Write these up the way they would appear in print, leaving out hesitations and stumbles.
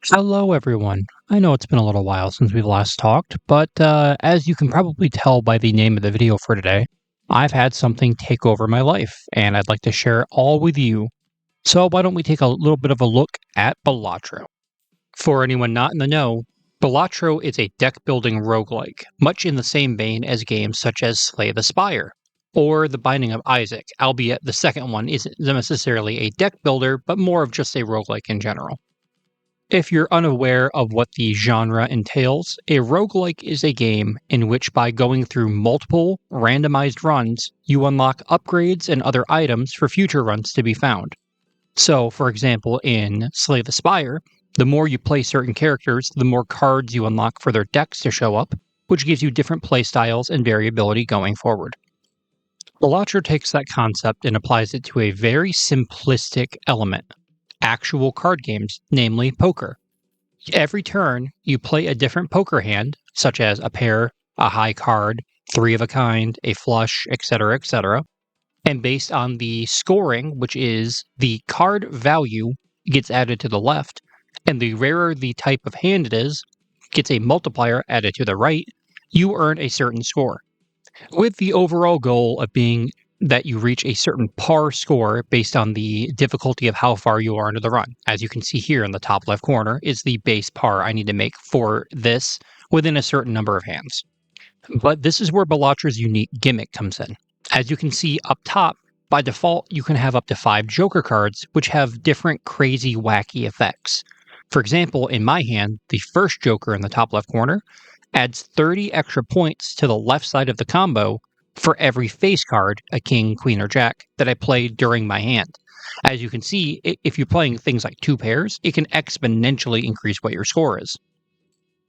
Hello, everyone. I know it's been a little while since we've last talked, but as you can probably tell by the name of the video for today, I've had something take over my life, and I'd like to share it all with you. So, why don't we take a little bit of a look at Balatro? For anyone not in the know, Balatro is a deck building roguelike, much in the same vein as games such as Slay the Spire or The Binding of Isaac, albeit the second one isn't necessarily a deck builder, but more of just a roguelike in general. If you're unaware of what the genre entails, a roguelike is a game in which by going through multiple randomized runs, you unlock upgrades and other items for future runs to be found. So, for example, in Slay the Spire, the more you play certain characters, the more cards you unlock for their decks to show up, which gives you different playstyles and variability going forward. Balatro takes that concept and applies it to a very simplistic element actual card games, namely poker. Every turn, you play a different poker hand, such as a pair, a high card, three of a kind, a flush, etc., etc. And based on the scoring, which is the card value gets added to the left, and the rarer the type of hand it is, gets a multiplier added to the right, you earn a certain score, with the overall goal of being that you reach a certain par score based on the difficulty of how far you are into the run. As you can see here in the top left corner is the base par I need to make for this within a certain number of hands. But this is where Balatra's unique gimmick comes in. As you can see up top, by default, you can have up to 5 Joker cards, which have different crazy, wacky effects. For example, in my hand, the first Joker in the top left corner adds 30 extra points to the left side of the combo for every face card, a king, queen, or jack, that I play during my hand. As you can see, if you're playing things like two pairs, it can exponentially increase what your score is.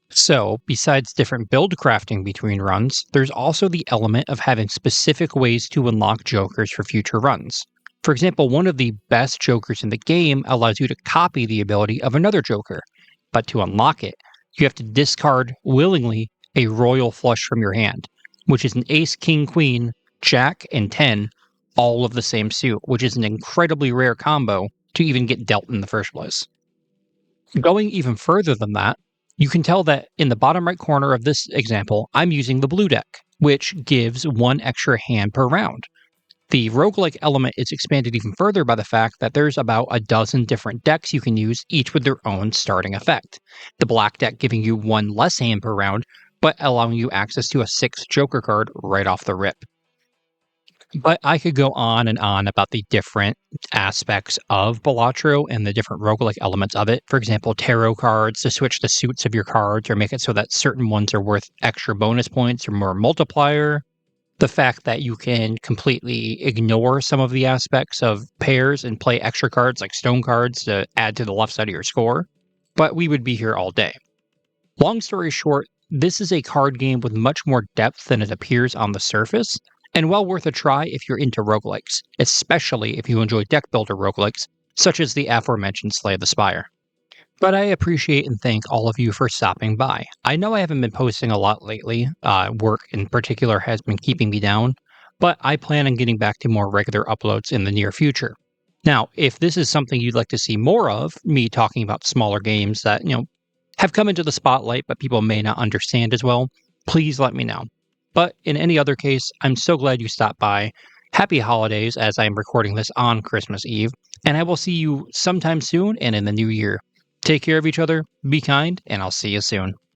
So, besides different build crafting between runs, there's also the element of having specific ways to unlock jokers for future runs. For example, one of the best jokers in the game allows you to copy the ability of another joker, but to unlock it, you have to discard willingly a royal flush from your hand, which is an ace, king, queen, jack, and 10, all of the same suit, which is an incredibly rare combo to even get dealt in the first place. Going even further than that, you can tell that in the bottom right corner of this example, I'm using the blue deck, which gives one extra hand per round. The roguelike element is expanded even further by the fact that there's about a dozen different decks you can use, each with their own starting effect. The black deck giving you one less hand per round, but allowing you access to a sixth Joker card right off the rip. But I could go on and on about the different aspects of Balatro and the different roguelike elements of it. For example, tarot cards to switch the suits of your cards or make it so that certain ones are worth extra bonus points or more multiplier. The fact that you can completely ignore some of the aspects of pairs and play extra cards like stone cards to add to the left side of your score. But we would be here all day. Long story short, this is a card game with much more depth than it appears on the surface, and well worth a try if you're into roguelikes, especially if you enjoy deck builder roguelikes, such as the aforementioned Slay the Spire. But I appreciate and thank all of you for stopping by. I know I haven't been posting a lot lately, work in particular has been keeping me down, but I plan on getting back to more regular uploads in the near future. Now, if this is something you'd like to see more of, me talking about smaller games that, have come into the spotlight, but people may not understand as well, please let me know. But in any other case, I'm so glad you stopped by. Happy holidays as I'm recording this on Christmas Eve, and I will see you sometime soon and in the new year. Take care of each other, be kind, and I'll see you soon.